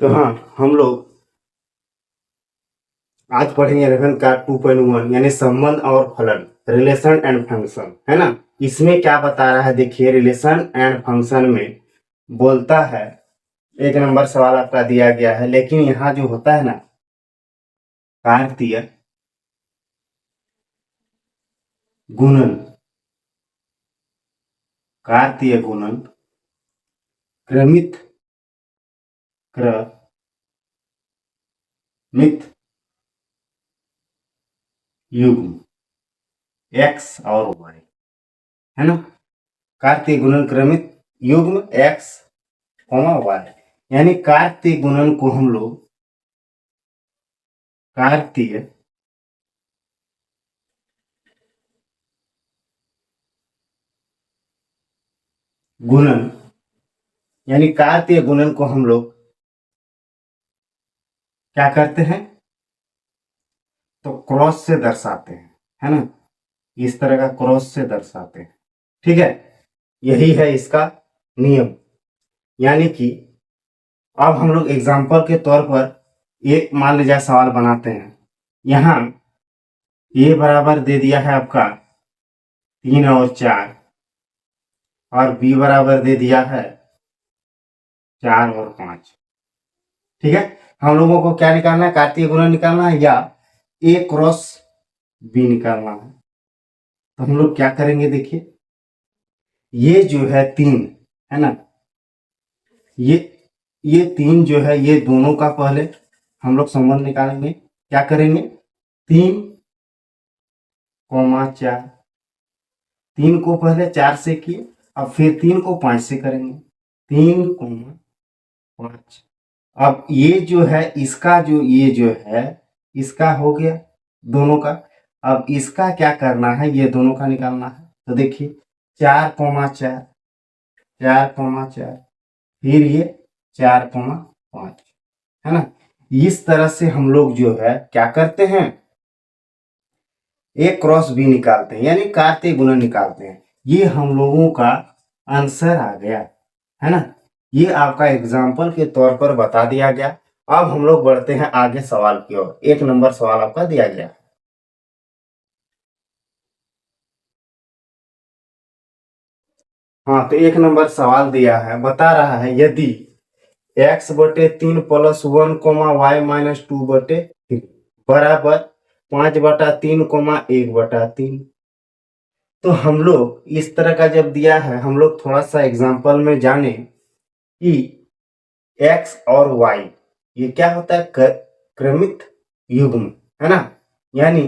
तो हाँ, हम लोग आज पढ़ेंगे रेफरेंस का 2.1 यानी संबंध और फलन, रिलेशन एंड फंक्शन, है ना। इसमें क्या बता रहा है, देखिए रिलेशन एंड फंक्शन में बोलता है, एक नंबर सवाल आपका दिया गया है, लेकिन यहाँ जो होता है ना, कार्तीय गुणन, कार्तीय गुणन क्रमित क्रमित युग्म एक्स और वाई, है ना। कार्तीय गुणन क्रमित युग्म एक्स वाई, यानी कार्तीय गुणन को हम लोग कार्तीय गुणन यानी कार्तीय गुणन को हम लोग क्या करते हैं, तो क्रॉस से दर्शाते हैं, है ना। इस तरह का क्रॉस से दर्शाते हैं, ठीक है। यही है इसका नियम। यानी कि अब हम लोग एग्जाम्पल के तौर पर एक मान लीजिए सवाल बनाते हैं। यहां ए बराबर दे दिया है आपका 3 और 4, और बी बराबर दे दिया है 4 और 5, ठीक है। हम लोगों को क्या निकालना है, कार्तीय गुणन निकालना है या ए क्रॉस बी निकालना है। तो हम लोग क्या करेंगे, देखिए ये जो है 3, है ना, ये ये 3 जो है, ये दोनों का पहले हम लोग संबंध निकालेंगे। क्या करेंगे, 3 कोमा 4, 3 को पहले 4 से किए, अब फिर 3 को 5 से करेंगे, 3 कोमा 5। अब ये जो है, इसका जो ये जो है, इसका हो गया दोनों का। अब इसका क्या करना है, ये दोनों का निकालना है। तो देखिए 4 कोमा 4, 4 कोमा 4, फिर ये 4 कोमा 5, है ना। इस तरह से हम लोग जो है क्या करते हैं, ए क्रॉस बी निकालते हैं, यानी कार्तीय गुणन निकालते हैं। ये हम लोगों का आंसर आ गया, है ना। ये आपका एग्जाम्पल के तौर पर बता दिया गया। अब हम लोग बढ़ते हैं आगे सवाल की ओर। एक नंबर सवाल आपका दिया गया। हाँ, तो एक नंबर सवाल दिया है, बता रहा है यदि x/3 + 1 y-2/3 बराबर 5/3 1/3। तो हम लोग इस तरह का जब दिया है, हम लोग थोड़ा सा एग्जाम्पल में जाने कि x और y ये क्या होता है, क्रमित युग्म, है ना। यानी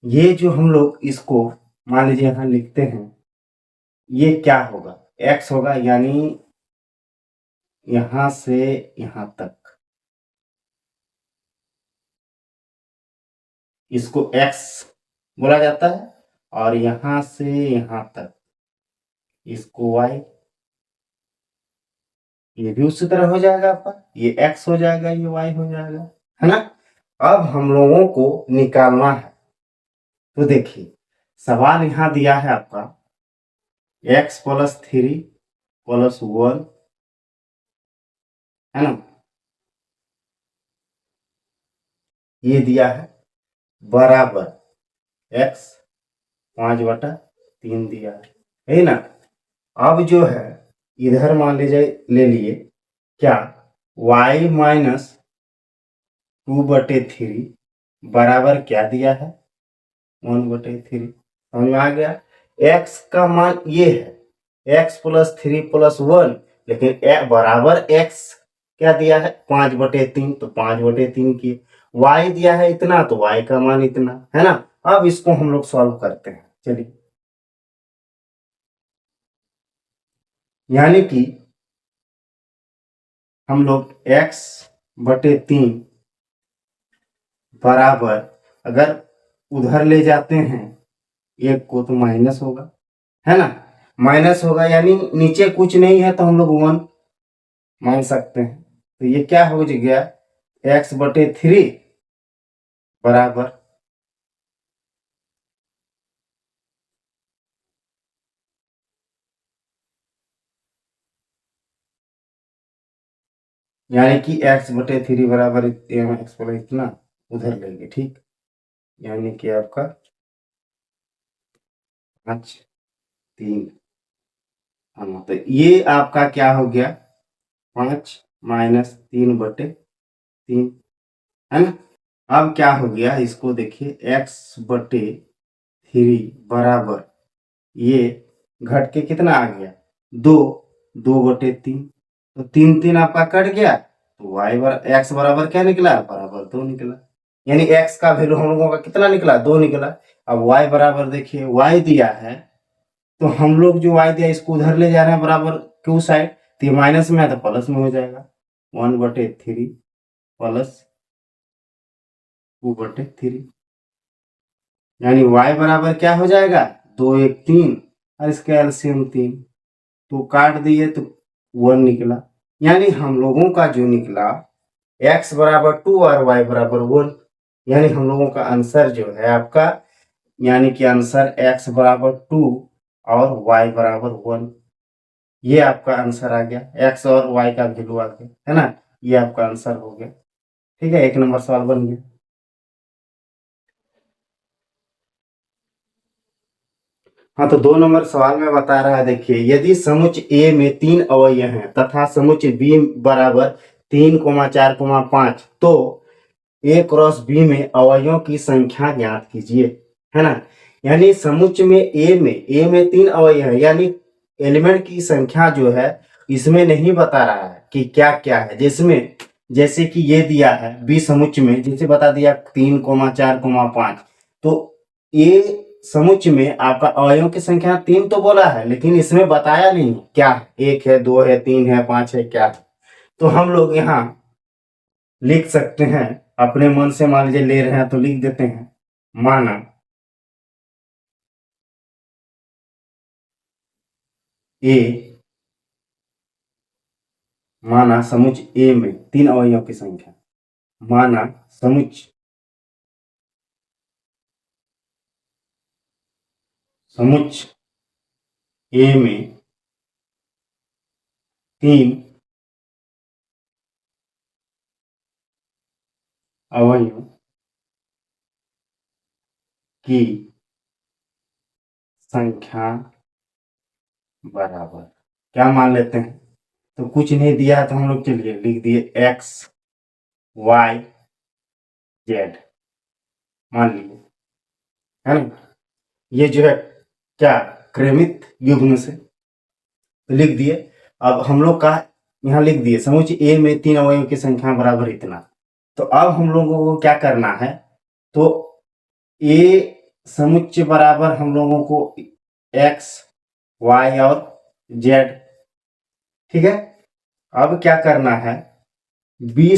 ये जो हम लोग इसको मान लीजिए यहां लिखते हैं, ये क्या होगा, x होगा, यानी यहां से यहां तक इसको x बोला जाता है, और यहां से यहां तक इसको y। ये भी उसी तरह हो जाएगा आपका, ये x हो जाएगा, ये y हो जाएगा, है ना। अब हम लोगों को निकालना है। तो देखिए सवाल यहां दिया है आपका x+3 + 1, है ना, ये दिया है बराबर x 5/3 दिया है ना। अब जो है इधर मान लीजिए ले लिए क्या, y-2/3 बराबर क्या दिया है, 1/3। समझ में आ गया। x का मान ये है x+3 + 1, लेकिन बराबर x क्या दिया है, 5/3, तो 5/3 की y दिया है इतना, तो y का मान इतना, है ना। अब इसको हम लोग सॉल्व करते हैं, चलिए। यानी कि हम लोग x/3 बराबर, अगर उधर ले जाते हैं एक को, तो माइनस होगा, है ना। माइनस होगा यानी नीचे कुछ नहीं है, तो हम लोग 1 मान सकते हैं। तो ये क्या हो गया, x/3 बराबर यानी कि x/3 बराबर x वाला इतना उधर लेंगे, ठीक। यानी कि आपका 5/3। हाँ, तो ये आपका क्या हो गया, 5 - 3/3, है ना। अब क्या हो गया, इसको देखिए, x/3 बराबर ये घट के कितना आ गया, 2। 2/3, तो 3 आपका कट गया, तो x बराबर क्या निकला, बराबर 2 निकला। यानी x का वैल्यू हम लोगों का कितना निकला, 2 निकला। अब y बराबर देखिए, y दिया है, तो हम लोग जो y दिया इसको उधर ले जा रहे हैं बराबर क्यू साइड, तो ये माइनस में है तो प्लस में हो जाएगा, 1/3 प्लस 2/3। यानी y बराबर क्या हो जाएगा, 2 1 3, और इसका एलसीएम 3, तो काट दिए तो 1 निकला। यानी हम लोगों का जो निकला x बराबर 2 और y बराबर 1, यानी हम लोगों का आंसर जो है आपका, यानी कि आंसर x बराबर 2 और y बराबर 1, ये आपका आंसर आ गया। x और y का वैल्यू आ गया, है ना। ये आपका आंसर हो गया, ठीक है। 1 नंबर सवाल बन गया। हाँ, तो 2 नंबर सवाल में बता रहा है, देखिए, यदि समुच्च A में 3 अवयव हैं तथा समुच्च B बराबर 3,4,5, तो A क्रॉस B में अवयवों की संख्या ज्ञात कीजिए, है ना। यानी समुच्च में A में 3 अवयव है, यानी एलिमेंट की संख्या जो है इसमें नहीं बता रहा है कि क्या क्या है, जिसमें जैसे कि ये दिया है B समुच्च में, जैसे बता दिया 3,4,5, तो A समुच्च में आपका अवयवों की संख्या 3 तो बोला है, लेकिन इसमें बताया नहीं क्या, 1 है, 2 है, 3 है, 5 है, क्या है। तो हम लोग यहाँ लिख सकते हैं अपने मन से, मान लीजिए ले रहे हैं तो लिख देते हैं, माना ए, माना समुच्च ए में 3 अवयवों की संख्या, माना समुच्च समुच्च ए में 3 अवयवों की संख्या बराबर, क्या मान लेते हैं, तो कुछ नहीं दिया है तो हम लोग चलिए लिख दिए x y z, मान लीजिए, है ना। ये जो है क्या, क्रमित युग्म से, तो लिख दिए। अब हम लोग का यहाँ लिख दिए समुच्च ए में 3 अवयवों की संख्या बराबर इतना। तो अब हम लोगों को क्या करना है, तो ए समुच्च बराबर हम लोगों को x y और z, ठीक है। अब क्या करना है, बी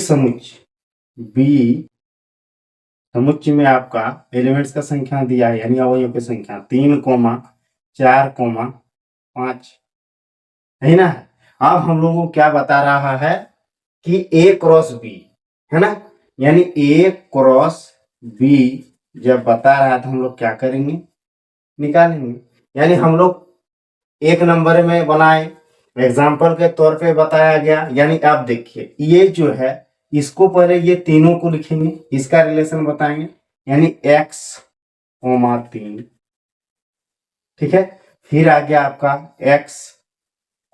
समुच्च में आपका एलिमेंट्स का संख्या दिया है, यानी अवयवों की संख्या 3,4,5, है ना। अब हम लोगों को क्या बता रहा है कि A क्रॉस B, है ना। यानी A क्रॉस B जब बता रहा है तो हम लोग क्या करेंगे, निकालेंगे। यानी हम लोग 1 नंबर में बनाए, एग्जाम्पल के तौर पे बताया गया। यानी आप देखिए, ये जो है इसको पहले ये तीनों को लिखेंगे, इसका रिलेशन बताएंगे, यानी x, 3, ठीक है। फिर आ गया आपका x,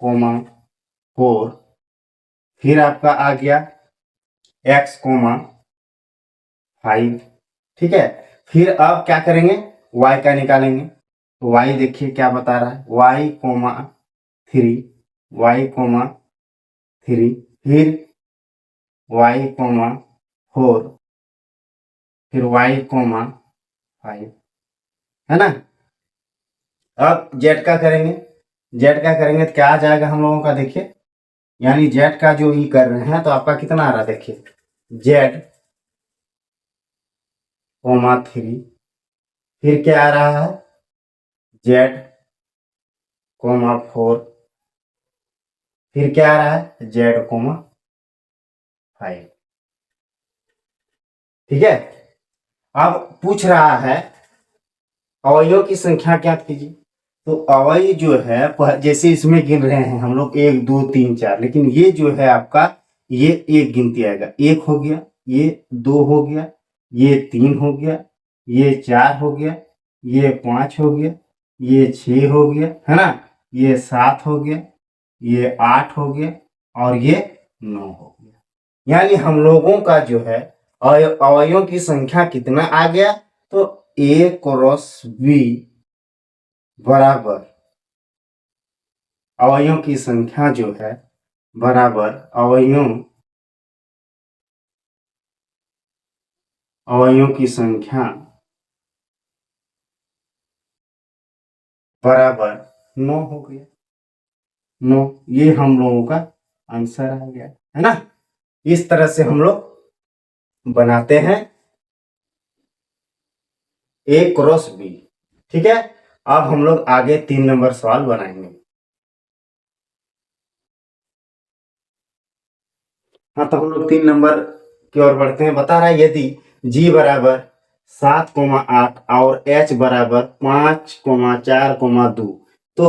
4, फिर आपका आ गया x, 5, ठीक है। फिर अब क्या करेंगे, y का निकालेंगे, तो y देखिए क्या बता रहा है, y, 3, y, 3, फिर y, 4, फिर y, 5, है ना। अब z का करेंगे, z का करेंगे तो क्या आ जाएगा हम लोगों का, देखिए, यानी z का जो ही कर रहे हैं तो आपका कितना आ रहा है, देखिए z, 3, फिर क्या आ रहा है, z, 4, फिर क्या आ रहा है, z, 5, ठीक है। अब पूछ रहा है अवयवों की संख्या ज्ञात कीजिए। तो अवयव जो है जैसे इसमें गिन रहे हैं हम लोग 1 2 3 4, लेकिन ये जो है आपका ये एक गिनती आएगा, 1 हो गया, ये 2 हो गया, ये 3 हो गया, ये 4 हो गया, ये 5 हो गया, ये 6 हो गया, है ना, ये 7 हो गया, ये 8 हो गया और ये 9 हो गया। यानी हम लोगों का जो है अवयवों की संख्या कितना आ गया, तो A क्रॉस B बराबर अवयवों की संख्या जो है बराबर अवयवों की संख्या बराबर 9 हो गया। 9 ये हम लोगों का आंसर आ गया, है ना। इस तरह से हम लोग बनाते हैं A क्रॉस B। ठीक है, अब हम लोग आगे 3 नंबर सवाल बनाएंगे। हाँ, तो हम लोग 3 नंबर की ओर बढ़ते हैं। बता रहा है यदि G बराबर 7,8 और H बराबर 5,4,2 तो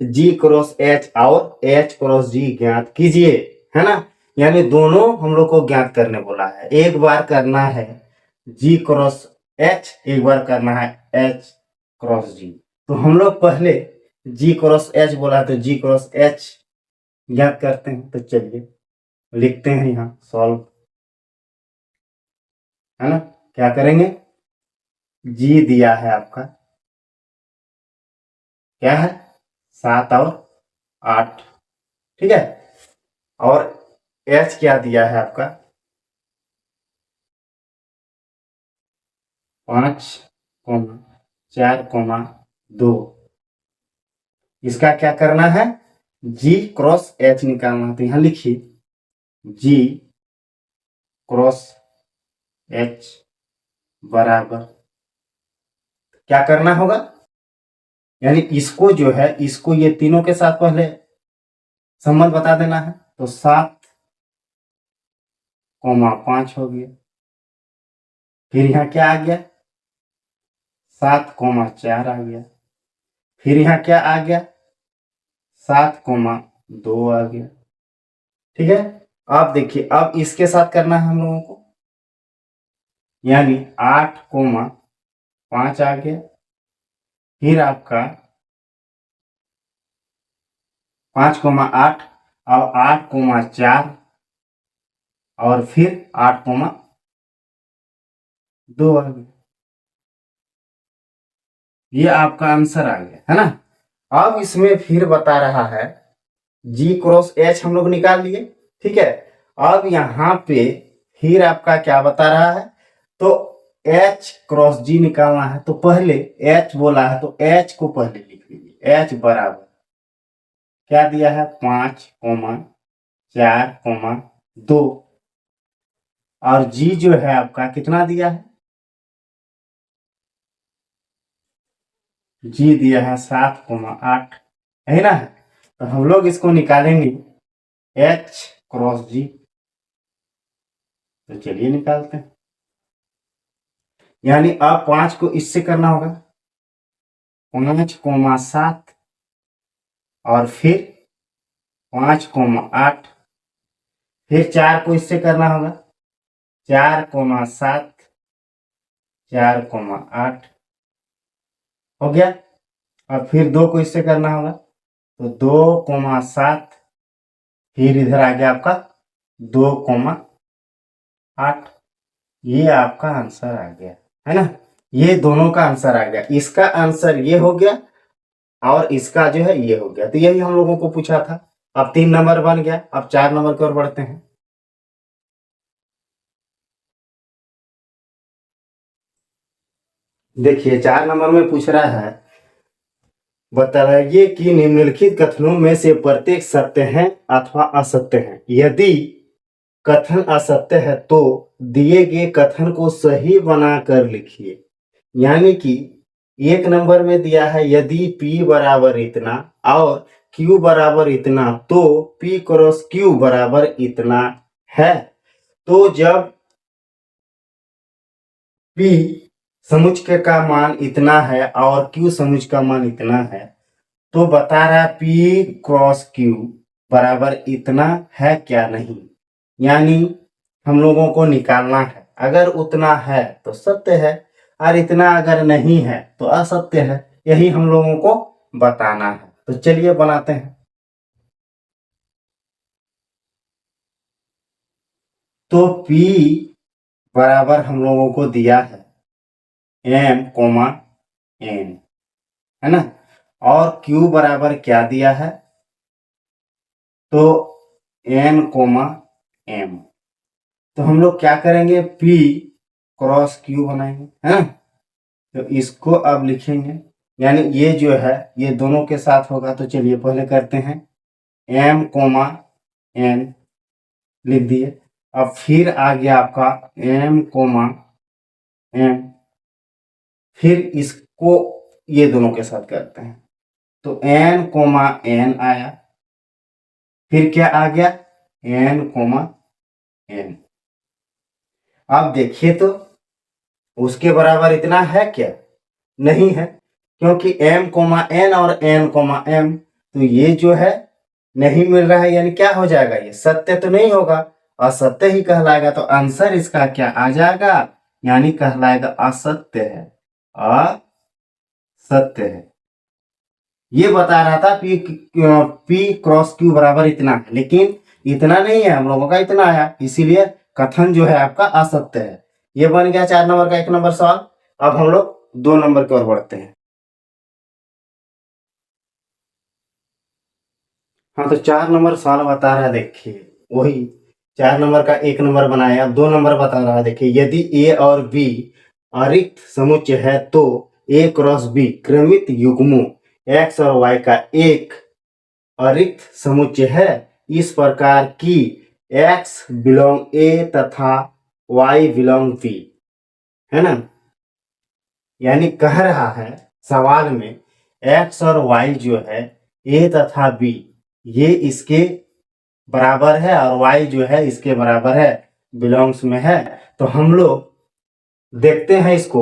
G क्रॉस H और H क्रॉस G ज्ञात कीजिए, है ना। यानी दोनों हम लोग को ज्ञात करने बोला है। एक बार करना है G क्रॉस H, एक बार करना है H क्रॉस G। तो हम लोग पहले G क्रॉस H बोला तो G क्रॉस H ज्ञात करते हैं। तो चलिए लिखते हैं यहाँ सॉल्व, है ना। क्या करेंगे, G दिया है आपका, क्या है, 7 और 8, ठीक है। और H क्या दिया है आपका, 5,4,2। इसका क्या करना है, G क्रॉस H निकालना है। तो यहां लिखिए G क्रॉस H बराबर क्या करना होगा, यानी इसको जो है, इसको ये तीनों के साथ पहले संबंध बता देना है। तो 7,5 हो गया, फिर यहाँ क्या आ गया, 7,4 आ गया, फिर यहाँ क्या आ गया, 7,2 आ गया। ठीक है, अब देखिए, अब इसके साथ करना है हम लोगों को, यानी 8,5 आ गया, फिर आपका 5,8 और 8,4 और फिर 8,2 आ गया। ये आपका आंसर आ गया, है ना। अब इसमें फिर बता रहा है G क्रॉस H हम लोग निकाल लिए, ठीक है। अब यहाँ पे फिर आपका क्या बता रहा है, तो H क्रॉस G निकालना है। तो पहले H बोला है तो H को पहले लिख लीजिए। H बराबर क्या दिया है, 5,4,2 और G जो है आपका कितना दिया है, G दिया है 7,8, है ना। तो हम लोग इसको निकालेंगे H क्रॉस G। तो चलिए निकालते हैं, यानी अब 5 को इससे करना होगा, 5,7 और फिर 5,8, फिर 4 को इससे करना होगा, 4,7, 4,8 हो गया। और फिर 2 को इससे करना होगा, तो 2,7, फिर इधर आ गया आपका 2,8। ये आपका आंसर आ गया, है ना। ये दोनों का आंसर आ गया, इसका आंसर ये हो गया और इसका जो है ये हो गया। तो यही हम लोगों को पूछा था। अब 3 नंबर बन गया, अब 4 नंबर की ओर बढ़ते हैं। देखिए 4 नंबर में पूछ रहा है, बताइए कि निम्नलिखित कथनों में से प्रत्येक सत्य है अथवा असत्य है। यदि कथन असत्य है तो दिए गए कथन को सही बनाकर लिखिए। यानी कि 1 नंबर में दिया है यदि P बराबर इतना और Q बराबर इतना तो P क्रॉस Q बराबर इतना है। तो जब P समुच्चय का मान इतना है और Q समुच्चय का मान इतना है, तो बता रहा है P क्रॉस Q बराबर इतना है क्या नहीं। यानी हम लोगों को निकालना है। अगर उतना है तो सत्य है और इतना अगर नहीं है तो असत्य है। यही हम लोगों को बताना है। तो चलिए बनाते हैं। तो P बराबर हम लोगों को दिया है M कोमा N, है ना। और Q बराबर क्या दिया है, तो N कोमा M। तो हम लोग क्या करेंगे, P क्रॉस Q बनाएंगे, है ना। तो इसको अब लिखेंगे, यानी ये जो है ये दोनों के साथ होगा। तो चलिए पहले करते हैं, M कोमा N लिख दिए। अब फिर आ गया आपका M कोमा M, फिर इसको ये दोनों के साथ करते हैं। तो N कोमा N आया, फिर क्या आ गया, N कोमा N। अब देखिए तो उसके बराबर इतना है क्या, नहीं है, क्योंकि M कोमा N और N कोमा M, तो ये जो है नहीं मिल रहा है, यानी क्या हो जाएगा, ये सत्य तो नहीं होगा, असत्य ही कहलाएगा। तो आंसर इसका क्या आ जाएगा, यानी कहलाएगा असत्य है, असत्य है। ये बता रहा था P क्रॉस Q बराबर इतना है, लेकिन इतना नहीं है, हम लोगों का इतना आया, इसीलिए कथन जो है आपका असत्य है। ये बन गया 4 नंबर का 1 नंबर सवाल। अब हम लोग 2 नंबर की ओर बढ़ते हैं। हाँ, तो 4 नंबर सवाल बता रहा है, देखिए वही 4 नंबर का 1 नंबर बनाया, अब 2 नंबर बता रहा है। देखिए, यदि ए और बी अरिक्त समुच्चय है तो ए क्रॉस बी क्रमित युग्मों एक्स और वाई का एक अरिक्त समुच्चय है इस प्रकार की एक्स बिलोंग ए तथा वाई बिलोंग बी, है ना। यानी कह रहा है सवाल में एक्स और वाई जो है ए तथा बी ये इसके बराबर है और वाई जो है इसके बराबर है, बिलोंग्स में है। तो हम लोग देखते हैं इसको,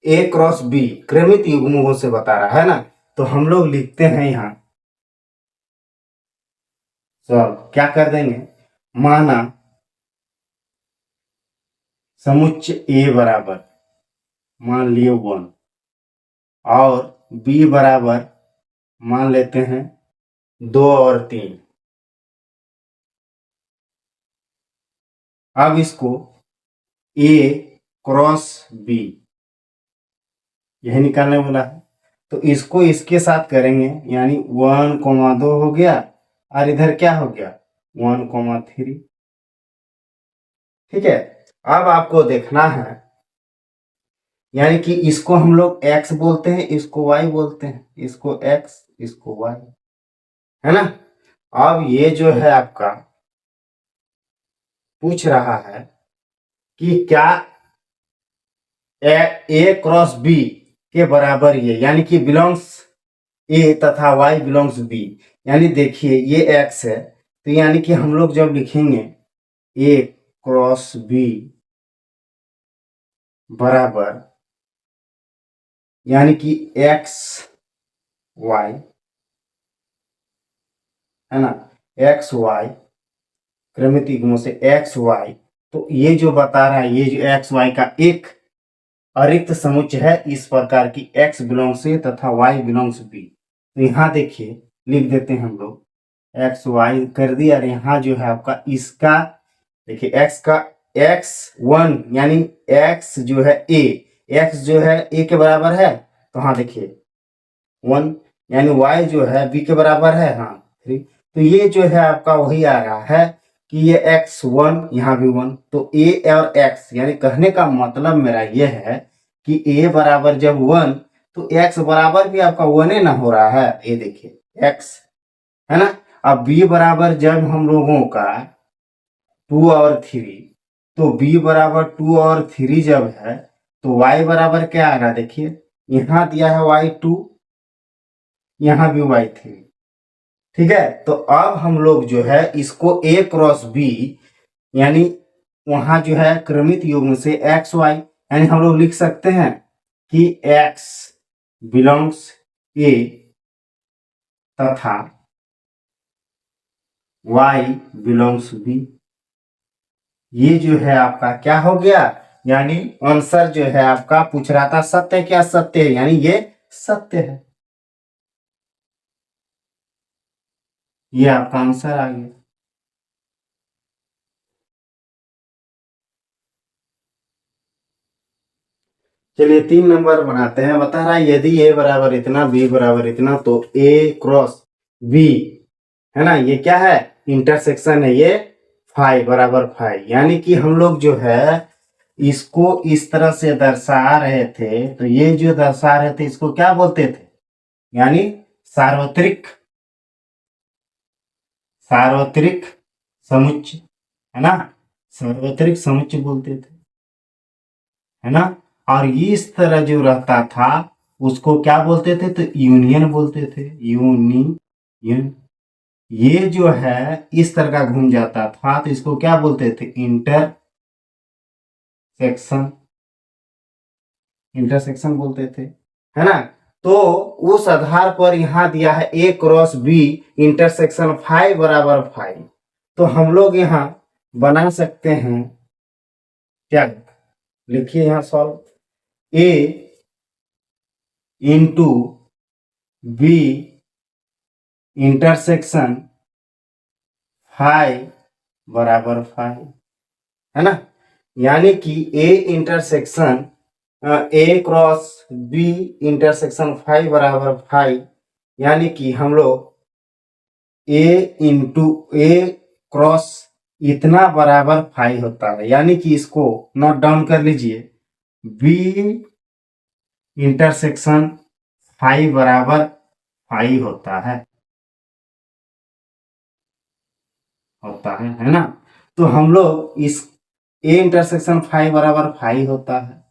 ए क्रॉस बी क्रमित युग्मों से बता रहा है ना। तो हम लोग लिखते हैं यहाँ, सब क्या कर देंगे, माना समुच्चय ए बराबर मान लिए 1 और बी बराबर मान लेते हैं 2 और 3। अब इसको ए क्रॉस बी यही निकालने बोला है, तो इसको इसके साथ करेंगे, यानी 1,2 हो गया और इधर क्या हो गया 1,3। ठीक है। अब आपको देखना है, यानी कि इसको हम लोग x बोलते हैं, इसको y बोलते हैं, इसको x इसको y, है ना। अब ये जो है आपका पूछ रहा है कि क्या ए क्रॉस बी के बराबर ये, यानी कि बिलोंग्स ए तथा y बिलोंग्स बी। यानी देखिए ये x है, तो यानी कि हम लोग जब लिखेंगे ए क्रॉस बी बराबर, यानी कि x y, है ना, एक्स वाई क्रमित युग्मों से एक्स वाई। तो ये जो बता रहा है, ये जो एक्स वाई का एक अरिक्त समुच्चय है इस प्रकार की एक्स बिलोंग्स ए तथा वाई बिलोंग्स बी। तो यहाँ देखिए लिख देते हैं हम लोग, एक्स वाई कर दिया और यहाँ जो है आपका इसका देखिए एक्स का x1 यानी x जो है a, x जो है a के बराबर है, तो हाँ देखिए 1, यानी y जो है b के बराबर है, हाँ 3। तो ये जो है आपका वही आ रहा है कि ये x1 यहाँ भी 1, तो a और x, यानी कहने का मतलब मेरा ये है कि a बराबर जब 1 तो x बराबर भी आपका 1 ही ना हो रहा है, ये देखिए x, है ना। अब b बराबर जब हम लोगों का 2 और 3, तो b बराबर 2 और 3 जब है तो y बराबर क्या आ रहा है, देखिए यहाँ दिया है y2, यहाँ भी y3। ठीक है। तो अब हम लोग जो है इसको a क्रॉस b, यानी वहां जो है क्रमित युग्म से एक्स वाई, यानी हम लोग लिख सकते हैं कि x बिलोंग्स a तथा y बिलोंग्स बी। ये जो है आपका क्या हो गया, यानी आंसर जो है आपका पूछ रहा था सत्य है क्या, सत्य है, यानी ये सत्य है। ये आपका आंसर आ गया। चलिए 3 नंबर बनाते हैं। बता रहा है यदि ए बराबर इतना बी बराबर इतना तो ए क्रॉस बी, है ना, ये क्या है, इंटरसेक्शन है, ये फाई बराबर फाई। यानी कि हम लोग जो है इसको इस तरह से दर्शा रहे थे, तो ये जो दर्शा रहे थे इसको क्या बोलते थे, यानी सार्वत्रिक, सार्वत्रिक समुच्चय, है ना, सार्वत्रिक समुच्चय बोलते थे, है ना। और इस तरह जो रहता था उसको क्या बोलते थे, तो यूनियन बोलते थे, यूनियन। ये जो है इस तरह का घूम जाता था तो इसको क्या बोलते थे, इंटरसेक्शन, इंटरसेक्शन बोलते थे, है ना। तो उस आधार पर यहां दिया है ए क्रॉस बी इंटरसेक्शन फाइव बराबर फाइव। तो हम लोग यहां बना सकते हैं क्या, लिखिए यहां solve, A into B intersection five बराबर फाइव, है ना। यानी कि A intersection A cross B intersection five बराबर फाइव, यानी कि हम लोग ए इंटू ए क्रॉस इतना बराबर फाइव होता है। यानी कि इसको नोट डाउन कर लीजिए, बी इंटरसेक्शन फाइव बराबर फाइव होता है ना। तो हम लोग इस ए इंटरसेक्शन फाइव बराबर फाइव होता है,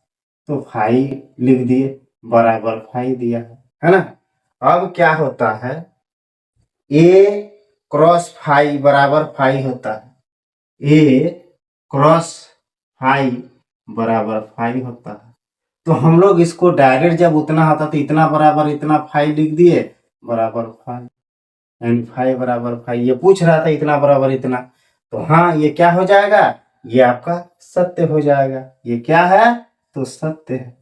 तो फाइव लिख दिए, बराबर फाइव दिया है ना। अब क्या होता है, ए क्रॉस फाइव बराबर फाइव होता है, ए क्रॉस फाइव बराबर फाइव होता है। तो हम लोग इसको डायरेक्ट जब उतना होता तो इतना बराबर इतना फाइव लिख दिए, बराबर फाइव, एंड फाइव बराबर फाइव। ये पूछ रहा था इतना बराबर इतना, तो हाँ ये क्या हो जाएगा, ये आपका सत्य हो जाएगा। ये क्या है, तो सत्य है।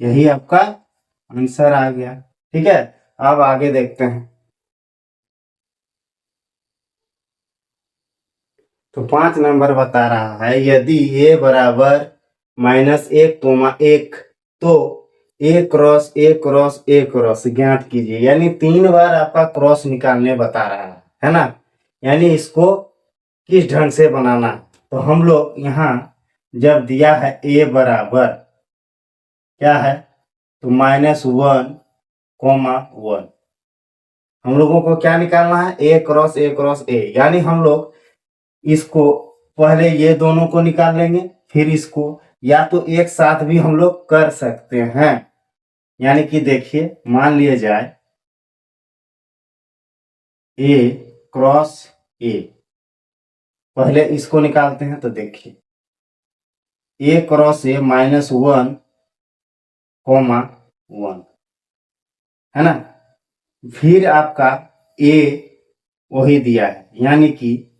यही आपका आंसर आ गया। ठीक है, अब आगे देखते हैं। तो 5 नंबर बता रहा है यदि ए बराबर -1, तो ए क्रॉस ज्ञात कीजिए। यानी 3 बार आपका क्रॉस निकालने बता रहा है ना। यानी इसको किस ढंग से बनाना, तो हम लोग यहाँ जब दिया है ए बराबर क्या है, तो -1, 1, हम लोगों को क्या निकालना है, ए क्रॉस ए, यानी हम लोग इसको पहले ये दोनों को निकाल लेंगे, फिर इसको, या तो एक साथ भी हम लोग कर सकते हैं। यानी कि देखिए मान लिया जाए ए क्रॉस ए, पहले इसको निकालते हैं, तो देखिए ए क्रॉस ए -1, 1, है ना। फिर आपका ए वही दिया है, यानी कि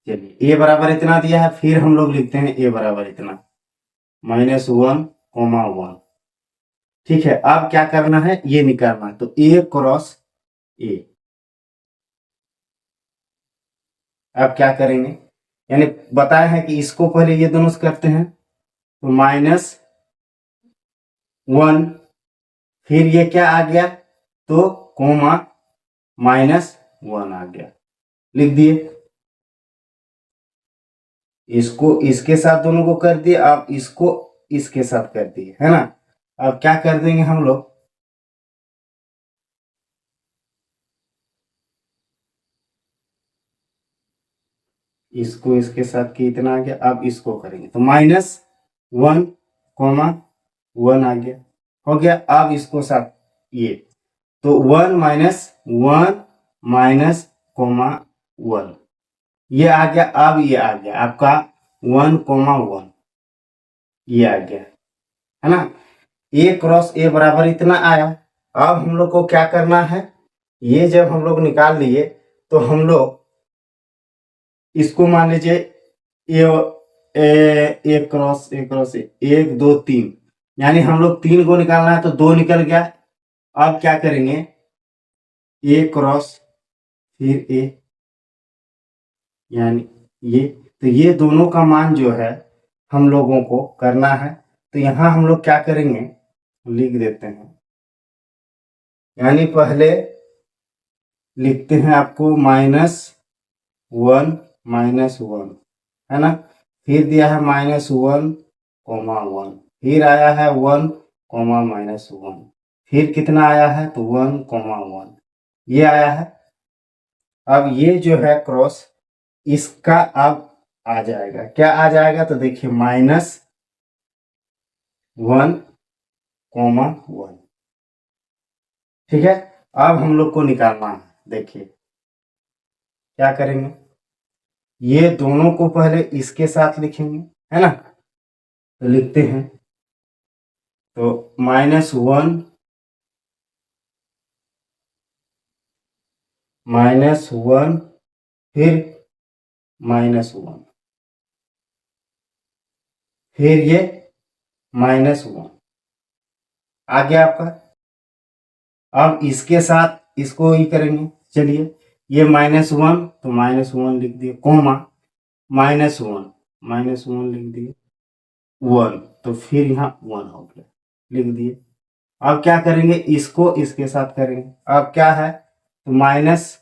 चलिए ए बराबर इतना दिया है, फिर हम लोग लिखते हैं ए बराबर इतना -1, 1। ठीक है, अब क्या करना है, ये निकालना है, तो ए क्रॉस ए। अब क्या करेंगे, यानी बताया है कि इसको पहले ये दोनों से करते हैं, तो -1, फिर ये क्या आ गया, तो कोमा -1 आ गया, लिख दिए। इसको इसके साथ दोनों को कर दिए, अब इसको इसके साथ कर दिए, है ना। अब क्या कर देंगे हम लोग, इसको इसके साथ की इतना आ गया, अब इसको करेंगे तो -1, 1 आ गया, हो गया। अब इसको साथ ये, तो 1 -1 -1 ये आ गया। अब ये आ गया आपका 1, 1 ये आ गया, है ना। ए क्रॉस ए बराबर इतना आया। अब हम लोग को क्या करना है, ये जब हम लोग निकाल लिए तो हम लोग इसको मान लीजिए ये एक क्रॉस एक क्रॉस एक दो तीन, यानी हम लोग 3 को निकालना है तो 2 निकल गया। अब क्या करेंगे, ए क्रॉस फिर ए, यानी ये, तो ये दोनों का मान जो है हम लोगों को करना है। तो यहां हम लोग क्या करेंगे, लिख देते हैं, यानी पहले लिखते हैं आपको -1 -1 है ना, फिर दिया है -1, 1, फिर आया है 1, -1, फिर कितना आया है तो 1, 1 ये आया है। अब ये जो है क्रॉस, इसका अब आ जाएगा, क्या आ जाएगा तो देखिए -1, 1, ठीक है। अब हम लोग को निकालना है, देखिए क्या करेंगे, ये दोनों को पहले इसके साथ लिखेंगे, है ना, तो लिखते हैं, तो -1, -1 फिर -1, फिर ये -1 आ गया आपका। अब इसके साथ इसको ही करेंगे, चलिए ये -1 तो -1 लिख दिए, कोमा -1 लिख दिए, 1 तो फिर यहाँ 1 हो गया, लिख दिए। अब क्या करेंगे, इसको इसके साथ करेंगे, अब क्या है तो -1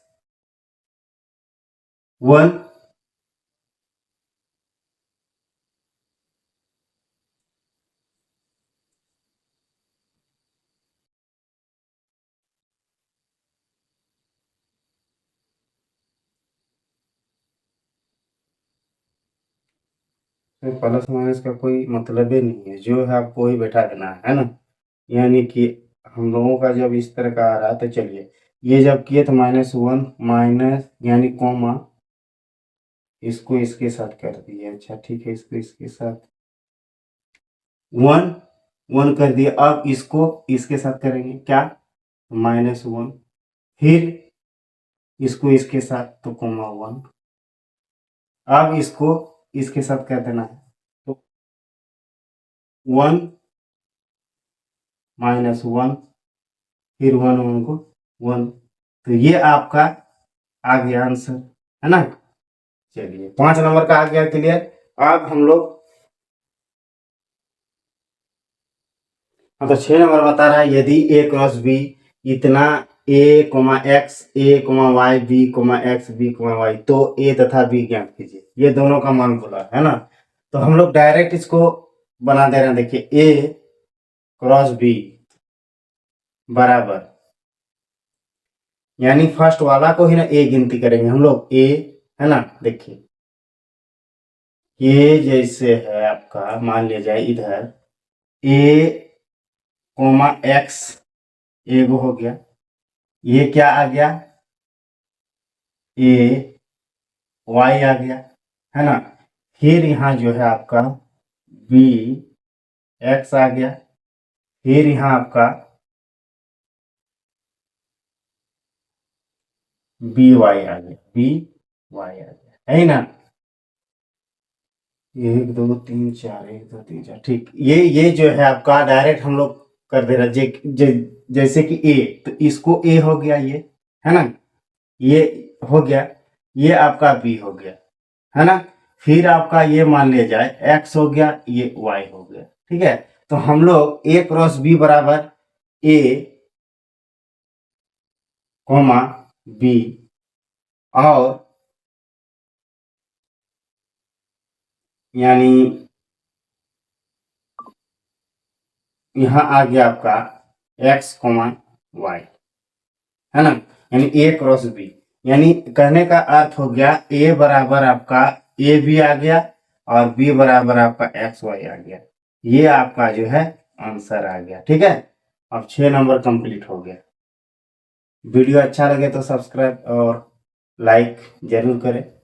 तो प्लस माइनस का कोई मतलब ही नहीं है, जो है आपको वही बैठा देना है ना। यानी कि हम लोगों का जब इस तरह का आ रहा है तो चलिए ये जब किए तो -1 माइनस यानी कॉमा, इसको इसके साथ कर दिए, अच्छा ठीक है, इसको इसके साथ 1 1 कर दिए। अब इसको इसके साथ करेंगे क्या, -1 फिर इसको इसके साथ तो कॉमा 1, अब इसको इसके साथ कर देना है तो 1 -1 फिर 1 को 1, तो ये आपका आ गया आंसर, है ना। चलिए 5 नंबर का आ गया क्लियर। अब हम लोग, हाँ तो 6 नंबर बता रहा है, यदि A क्रॉस B इतना A, x A, y B, x B, y, तो A तथा B ज्ञात कीजिए। ये दोनों का मान बोला है ना, तो हम लोग डायरेक्ट इसको बना दे रहे हैं, देखिए A क्रॉस B बराबर, यानी फर्स्ट वाला को ही ना A गिनती करेंगे हम लोग, A है ना, देखिए ये जैसे है आपका, मान लिया जाए इधर A, x एक हो गया, ये क्या आ गया A, y आ गया, है ना, फिर यहाँ जो है आपका B, x आ गया, फिर यहाँ आपका by आ गया, by आ गया, है ना, 1 2 3 4, 1 2 3 4, ठीक। ये जो है आपका डायरेक्ट हम लोग कर दे रहे, जैसे कि A, तो इसको A हो गया, ये है ना, ये हो गया, ये आपका B हो गया, है ना, फिर आपका ये मान लिया जाए x हो गया, ये y हो गया, ठीक है। तो हम लोग A क्रॉस B बराबर A, B और यानी यहाँ आ गया आपका x, y, है ना, यानी A क्रॉस B, यानी कहने का अर्थ हो गया A बराबर आपका A भी आ गया और B बराबर आपका x y आ गया, ये आपका जो है आंसर आ गया, ठीक है। अब 6 नंबर कंप्लीट हो गया। वीडियो अच्छा लगे तो सब्सक्राइब और लाइक जरूर करें।